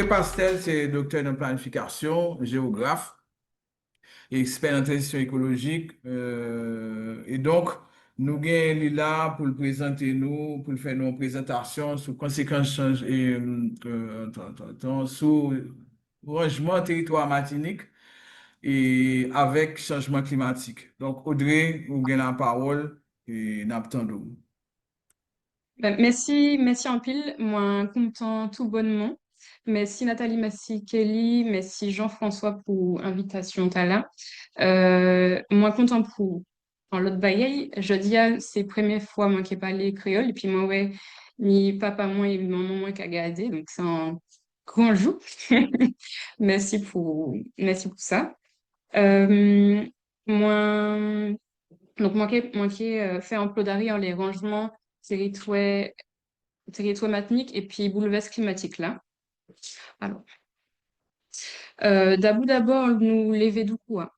Pastel, c'est docteur en planification, géographe et expert en transition écologique. Et donc, nous gagnons là pour le présenter nous, pour le faire une présentation sur conséquences change et sur rangement territoire Martinique et avec changement climatique. Donc, Audrey, vous gagnez la parole et n'attendons. Ben, merci, merci en pile. Moi, content tout bonnement. Merci Nathalie, merci Kelly, merci Jean-François pour invitation là. Moi, content pour en l'autre bagaille. Je dis c'est la première fois moi qui parlé créole et puis moi ouais, ni papa moi et maman moi qui a gardé donc c'est un grand jour. Merci pour ça. Euh, moi moi qui fait un plodari en les rangements territoire matinique et puis bouleverse climatique là. Alors, d'abord, nous lever du coup. Hein.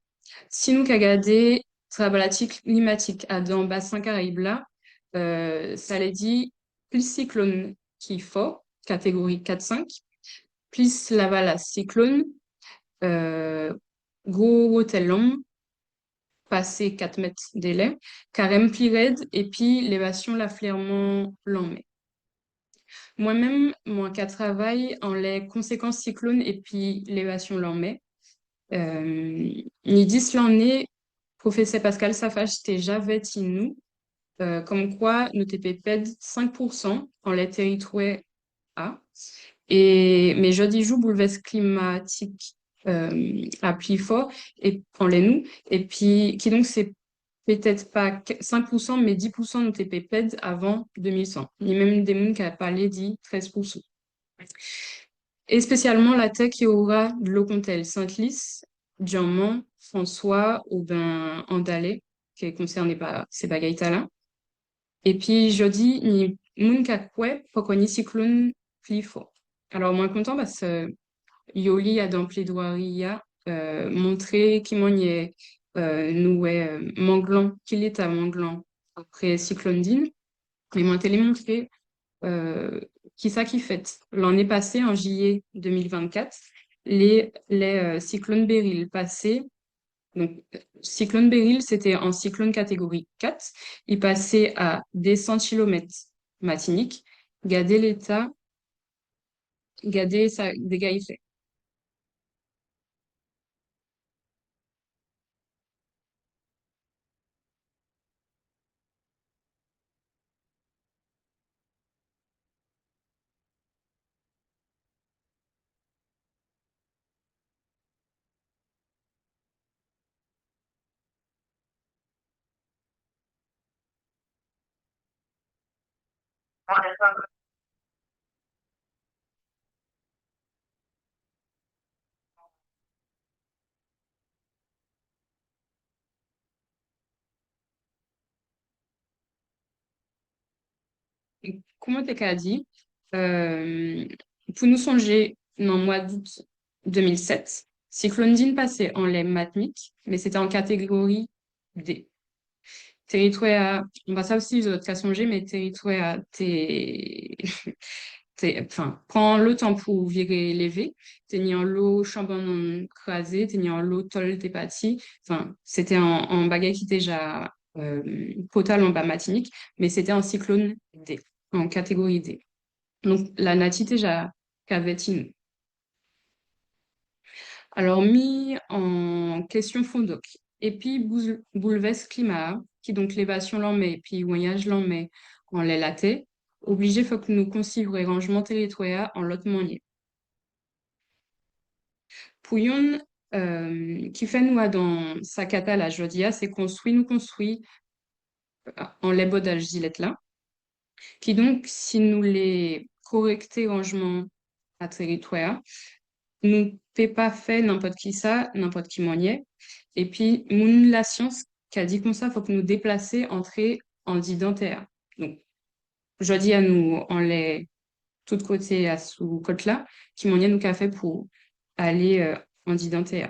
Si nous regardons travail climatique à dans bassin Caraïbes là, ça les dit plus cyclone qui fort, catégorie 4-5, plus la cyclone, euh, gros hôtel long, passé 4 mètres délai, carême plus raide, et puis l'évasion la flairement l'en moi-même, moi qui travaille en les conséquences cyclones et puis l'évasion l'en met. Ni 10 l'année, professeur Pascal Safage t'es j'avais nous, comme quoi nous TPPED 5% en les territoires A. Et, mais jeudi jour, bouleverse climatique à plus fort et en les nous. Et puis, qui donc c'est peut-être pas 5%, mais 10% de TPPED avant 2100. Il y a même des gens qui a parlé dit 13%. Et spécialement la tech qui aura de l'eau Comtel, Sainte-Lys, Diamant, François ou ben Andalé, qui est concerné par ces bagailles-là. Et puis jeudi, ni moun kakwe, pokoni cyclone plus fort. Alors moins content parce que Yoli a dans plaidoirie montré qu'il m'en y est nous Manglan, qu'il est à Manglan après cyclone Din. Et moi télé montré qui ça qui fait? L'année passée, en juillet 2024, les cyclones Beryl passaient. Donc, cyclone Beryl, c'était en cyclone catégorie 4. Il passait à des 100 km matiniques. Gardez l'état, gardez ça, dégâts il fait. Comment t'es qu'à dit? Euh, pour nous songer, dans le mois d'août 2007, cyclone Dean passait en lait matmique, mais c'était en catégorie D. Territoire, on va ça aussi, je dois songer, mais territoire, enfin, prends le temps pour virer lever, t'es en l'eau chambon crasé, t'es en l'eau tol t'es parti, enfin, c'était en bagaille qui déjà, potal en bas matinique, mais c'était en cyclone D, en catégorie D. Donc, la nati déjà, qu'avait alors, mis en question fondoc. Et puis, bouleverse climat, qui donc l'évasion l'en met, et puis voyage l'en met en les laté, obligé, faut que nous considérions rangement territorial en l'autre manière. Pouillon, qui fait nous dans sa cata la jodia, c'est construit en les bodage gilette là, qui donc, si nous les correcter rangement à territoire, nous peut pas fait n'importe qui ça, n'importe qui moignet. Et puis, la science qui a dit comme ça, faut que nous déplacer, entrer en didentaire. Donc, je dis à nous, on les tout côté à sous côte là, qui m'ont nous café pour aller en didantée.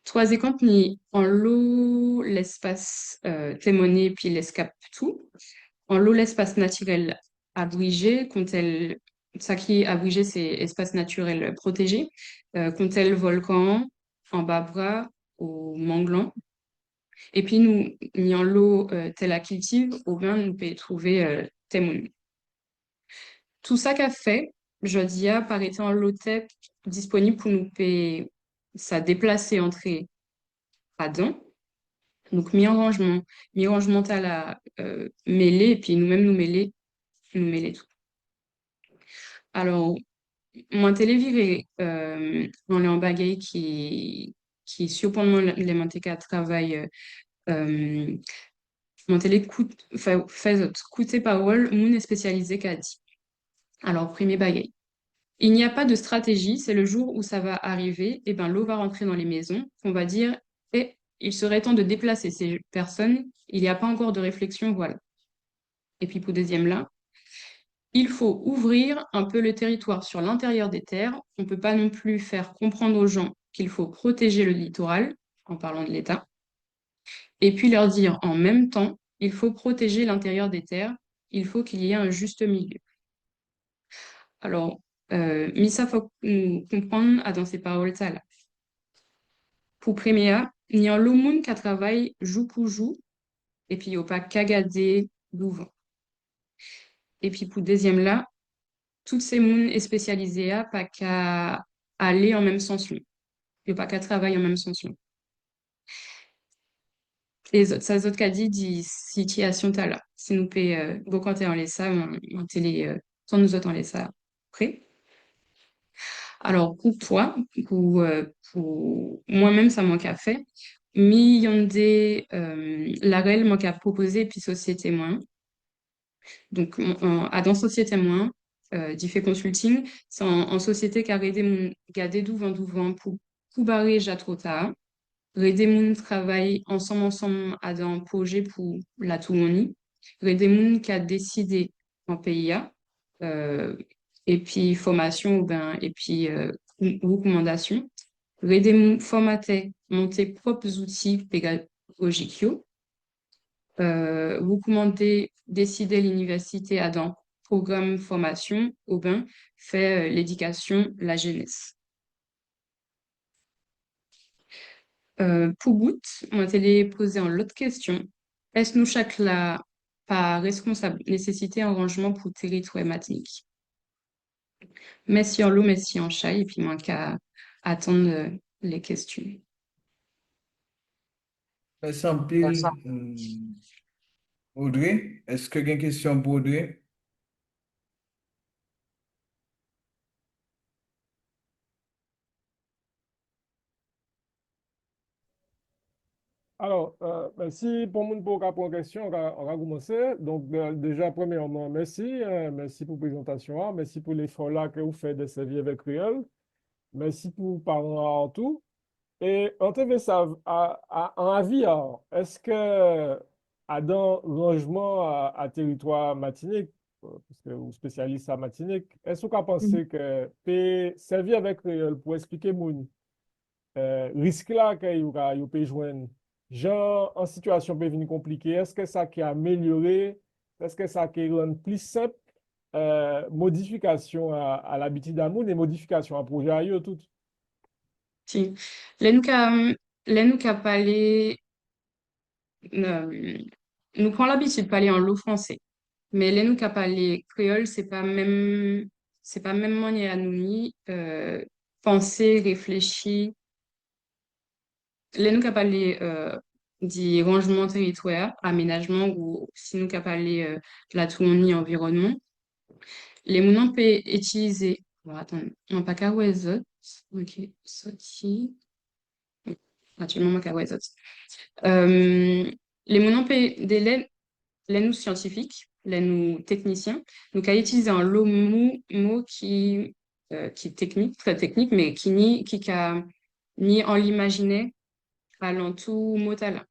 Trois équipes ni en l'eau l'espace témoné puis l'escape tout. En l'eau l'espace naturel abrigé, quand ça qui est abrigé c'est espace naturel protégé, quand elle volcan, en bas au manglan. Et puis nous, ni en l'eau telle à cultive, au bien nous peut trouver témoné. Tout ça qu'a fait, je dis, par étant l'hôtel disponible pour nous payer ça déplacer entrée à dents. Donc, mi rangement à la mêlée, et puis nous-mêmes nous mêler tout. Alors, mon téléviré, on est en bagaille qui surprenant les manteca travail, euh, mon télé fait coûter parole, mon est spécialisé qu'a dit. Alors, premier bagaille. Il n'y a pas de stratégie, c'est le jour où ça va arriver, et ben l'eau va rentrer dans les maisons, on va dire, et il serait temps de déplacer ces personnes, il n'y a pas encore de réflexion, voilà. Et puis pour deuxième là, il faut ouvrir un peu le territoire sur l'intérieur des terres, on ne peut pas non plus faire comprendre aux gens qu'il faut protéger le littoral, en parlant de l'État, et puis leur dire en même temps, il faut protéger l'intérieur des terres, il faut qu'il y ait un juste milieu. Alors, Missa, faut nous comprendre dans ces paroles-là. Pour première, il y a l'homme qui travaille jour pour jour, et puis il n'y a pas qu'à garder l'ouvre. Et puis pour deuxième là, toutes ces mounes est spécialisées à pas qu'à aller en même sens lui. Il n'y a pas qu'à travailler en même sens lui. Les autres, ça autres qu'a dit situation t'as là. Si nous paie beaucoup en laisse ça, on télé, sans nous autres en laisse ça après. Alors, pour toi, pour moi-même, ça manque à faire. Mais il y a des, la réelle manque à proposer, puis société moins. Donc, à dans société moins, d'y fait consulting, c'est en société qui a aidé mon garder d'ouvant pour barrer déjà trop tard. Aider mon travail ensemble à un projet pour la Toumonie. Aider mon qui a décidé en PIA. Euh, et puis formation ou ben, et puis recommandation. Aider mon formater, monter propres outils pédagogiques. Recommander, décider l'université à dans programme formation ou ben fait l'éducation, la jeunesse. Pour bout, on va te poser en l'autre question. Est-ce nous chaque là par responsable nécessité un rangement pour territoire matinique? Merci en l'eau, merci en chat, et puis moins qu'à attendre les questions. Merci en pile, Audrey. Est-ce que vous avez une question pour Audrey? Alors, merci pour mon pour la question. On va commencer. Donc, déjà, premièrement, merci. Merci pour la présentation, hein. Merci pour l'effort là que vous faites de servir avec Créole. Merci pour parler en tout. Et on te fait ça en avis, alors, est-ce que dans le rangement à territoire matinique, parce que vous spécialiste à matinique, est-ce que vous Mhm. pensez que peut servir avec Créole pour expliquer mon risque là que vous peut joindre, genre en situation peut venir compliquée, est-ce que ça qui a amélioré, est-ce que ça qui rend plus simple modification à l'habitude d'amour et modification à projet à eux tout. Si. Les nous qu'a parlé, euh, nous prenons l'habitude de parler en lot français. Mais les nous qu'a parlé créole, c'est pas même manière à nous ni penser, réfléchir. Les nous qu'a parlé du rangement territoire, aménagement ou si nous qu'a parlé de la tournie environnement. Les mounons peuvent utiliser. Bon, attends, non pas qu'à les autres. Ok, sorti. Actuellement, moi qu'à les autres. Les mounons peuvent des les nous scientifiques, les nous techniciens, donc à utiliser un lot mot qui est technique, très technique, mais qui a ni en l'imaginer allant tout mot à la.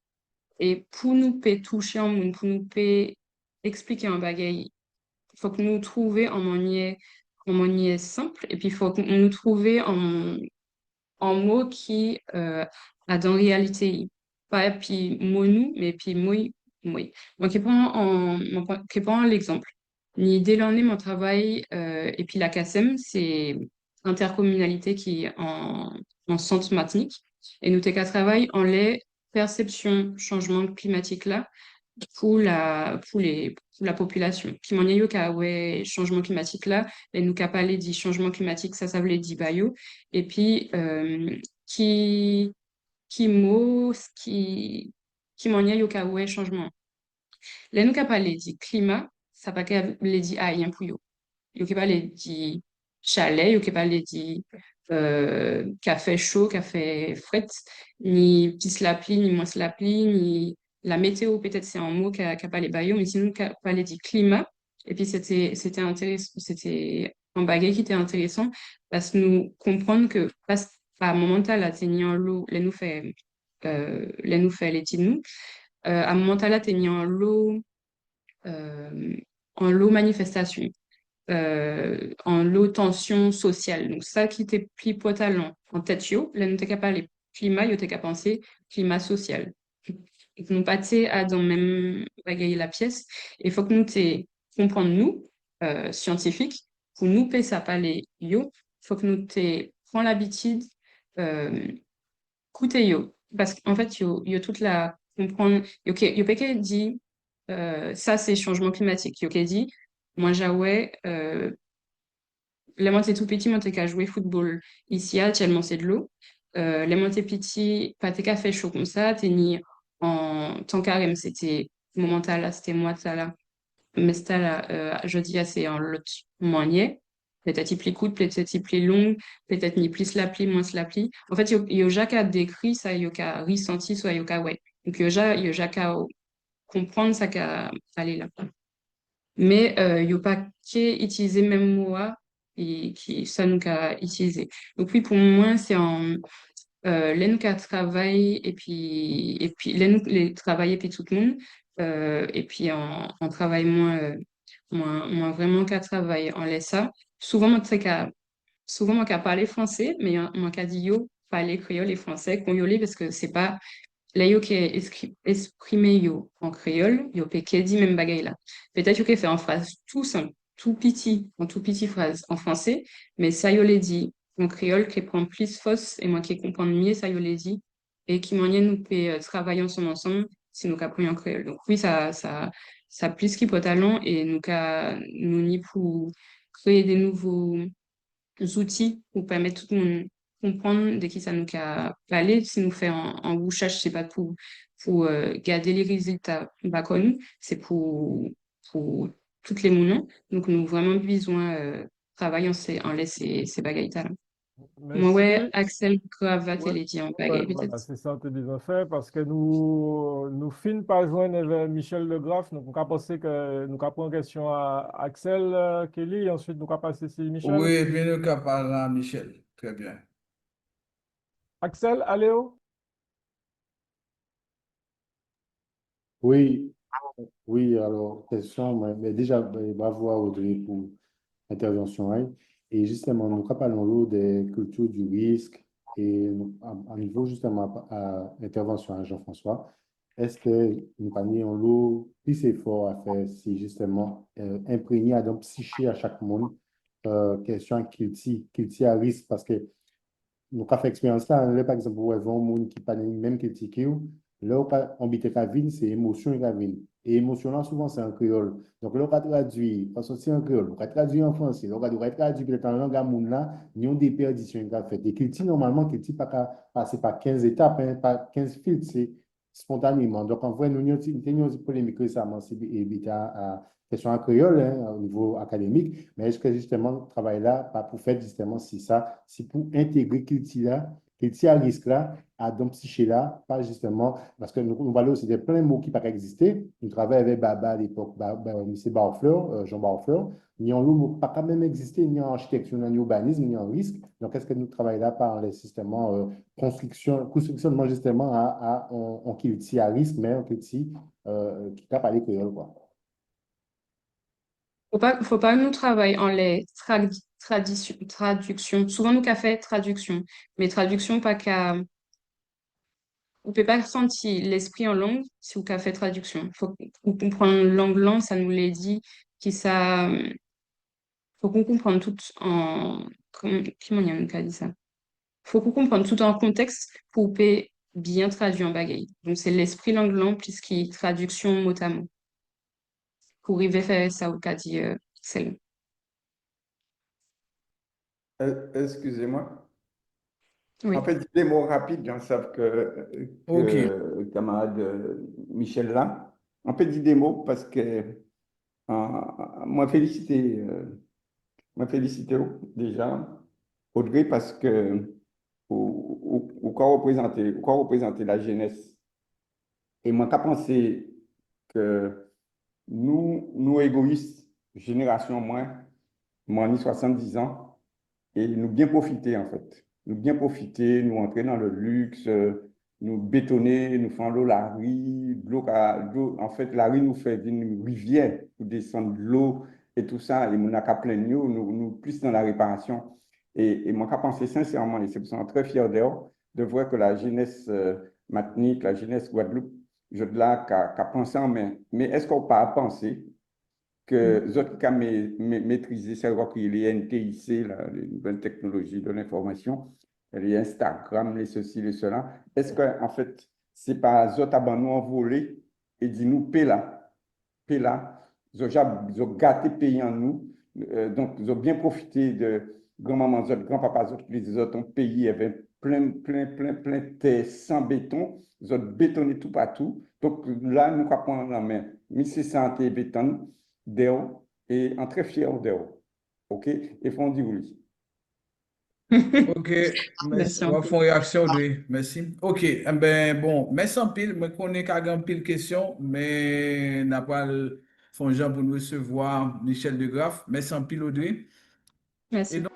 Et pour nous peut toucher en monde, pour nous peut expliquer un bagay, faut que nous trouver en manière simple, et puis il faut que nous trouver en mots qui a dans réalité, pas puis mot nous, mais puis moi, moi. Donc, qui prend l'exemple. Ni dès l'année, mon travail, et puis la CASEM, c'est intercommunalité qui est en centre matinique. Et nous, t'es qu'à travail en les perceptions changement climatique là, pour la population. Puis mon yo ka ouais changement climatique là, et nous ka parlé du changement climatique, ça veut dire bio. Et puis qui qui mot qui mon yo ka ouais changement. Là nous ka parlé du climat, ça pas qu'à les dit rien pour yo. Yo ka parlé du chalet, yo ka parlé du café chaud, café fret, ni plus la pluie, ni moins la pluie, ni la météo, peut-être c'est un mot qu'a pas les baillots, mais sinon qu'a pas les dit climat. Et puis c'était intéressant, c'était un bagage qui était intéressant parce que nous comprendre que parce à un moment là, atteignant l'eau, les nous fait les petits nous, à un moment là, atteignant l'eau, euh, en l'eau manifestation en l'eau tension sociale. Donc, ça qui était plus potalant en tête, yo, là, nous t'es capable de climat, yo t'es capable penser climat social. Et que nous pas à dans même bagaille la pièce. Il faut que nous t'es comprendre nous, scientifiques, pour nous payer ça pas les yo, il faut que nous t'es prend l'habitude, euh, écoutez yo. Parce qu'en fait, yo toute la comprendre, yo pas qu'à dit, ça c'est changement climatique. Yo qu'à dit, moi, j'avais, les moi, c'est tout petit, moi, t'es qu'à jouer football ici, tellement c'est de l'eau. Les moi, t'es petit, pas t'es qu'à faire chaud comme ça, t'es ni en temps carême, c'était moment là, c'était moi, ça là. Mais c'était là, jeudi, c'est en l'autre moignet. Peut-être il plie coûte, peut-être il plie long, peut-être ni plus la plie, moins la plie. En fait, il y a déjà qu'à décrit ça, il y a qu'à ressenti, soit il y a qu'à ouais. Donc, il y a déjà qu'à comprendre ça qu'à aller là. Mais il n'y a pas qu'utiliser même mot et qui ça nous qu'a utilisé. Donc oui, pour moi, c'est en les nous qu'a travail et puis les nous les travailler puis tout le monde et puis en travail moins vraiment qu'à travailler en laisse ça. Souvent moi qu'à parler français, mais moi qu'à dire yo parler créole et français qu'on yo parce que c'est pas là, yo qui exprimé yo en créole, yo pe qui dit même bagaille là. Peut-être yo qui fait en phrase tout simple, tout petit, en tout petit phrase en français, mais ça yo les dit en créole qui prend plus fausse et moi qui comprends mieux ça yo les dit et qui m'en nous peut travailler ensemble si nous apprenons en créole. Donc oui, ça plus qui peut talent et nous ni pour créer des nouveaux outils pour permettre tout le monde comprendre de qui ça nous a parlé. Si nous fait un bouchage, c'est pas pour garder les résultats pas connus, c'est pour toutes les mouvements. Donc, nous avons vraiment besoin de travailler en laisse ces bagailles-là. Moi, Merci. ouais, Axel Cravate, Ouais, elle est dit en ouais, bagaille, peut-être. voilà, c'est ça, tu bien fait, parce que nous finissons par joindre avec Michel Legraf, donc on a pensé que nous avons pris en question à Axel Kelly, et ensuite nous avons passé sur Michel. Oui, bien le cas par là, Michel. Très bien. Axel, allô? Oui, oui, alors, question, mais déjà, bravo à Audrey pour l'intervention, hein. Et justement, nous parlons des cultures du risque et à niveau justement à l'intervention à Jean-François, est-ce que nous avons l'eau plus effort à faire si justement imprégner à dans psyché à chaque monde, question qu'il tient à risque parce que nous avons fait expérience là, là, par exemple, où on monde qui parle même critique, là, on habite à ville, c'est émotion et la ville. Et émotion là, souvent, c'est en créole. Donc, là, on va traduire, parce que c'est en créole, on va traduire en français, on va traduire peut-être en langue à moun là, il y a des perditions qu'on fait. Et culture, normalement, culture, pas qu'à passer par 15 étapes, hein, par 15 filtres, c'est spontanément. Donc, en vrai, nous avons une polémique récemment, c'est éviter à question en créole, hein, au niveau académique, mais est-ce que justement, le travail là, pas pour faire justement, si ça, c'est pour intégrer culture à risque là, à donc psyché là, pas justement, parce que nous parlons aussi de plein de mots qui peuvent exister. Nous travaillons avec Baba à l'époque, M. Barfleur, Jean Barfleur, ni en l'eau, pas quand même exister, ni en architecture, ni en urbanisme, ni en risque. Donc, est-ce que nous travaillons là par les systèmes construction justement en culture à risque, mais en culture qui n'a pas les créoles, quoi. Faut pas nous travailler en les traductions. Souvent, nous qu'a fait traduction. Mais traduction, pas qu'à. Vous pouvez pas sentir l'esprit en langue si vous qu'a fait traduction. Faut qu'on comprenne langue, ça nous l'a dit, qui ça. Faut qu'on comprenne tout en. Comment il y a un cas dit ça? Faut qu'on comprenne tout en contexte pour peut bien traduire en bagaille. Donc, c'est l'esprit langue plus qui traduction mot à mot. Pour arriver à faire ça au cas dit Excel. Excusez-moi. En Oui. fait, des mots rapides, j'en sais Ok, que le camarade Michel là. En fait, dis des mots parce que moi félicité déjà Audrey parce que ou quoi représenter la jeunesse. Et moi, qu'à penser que nous égoïstes, génération moins, moi, ni 70 ans, et nous bien profiter en fait. Nous bien profiter, nous entrer dans le luxe, nous bétonner, nous faire l'eau la rue, en fait, la rue nous fait une rivière pour descendre de l'eau et tout ça, et nous n'a qu'à plein nous plus dans la réparation. Et moi, qu'à penser sincèrement, et c'est pour ça que je suis très fier de voir que la jeunesse Martinique, la jeunesse Guadeloupe, je de là qu'à penser en main. Mais est-ce qu'on peut pas penser que les autres qui maîtriser c'est quoi qu'il y a NTIC, là, les nouvelles technologies de l'information, les Instagram, les ceci, les cela. Est-ce que en fait, c'est pas les autres nous envolé et dit nous paie là, ils ont gâté pays en nous, donc ils ont bien profité de grand-maman, grand-papa, les autres ont payé, il y avait plein de terre sans béton, ils ont bétonné tout partout. Donc là, nous prendre la main 1600 béton d'eux et en très fier d'eux. OK? Et font dire oui. ok. Merci. Merci On en va plus. faire une réaction de. Merci. Ok. Eh ben, bon, merci en pile. Je connais qu'il y a pile question, mais n'a pas son genre pour nous recevoir Michel Degraff. Merci en pile, Audrey. Et Merci. donc,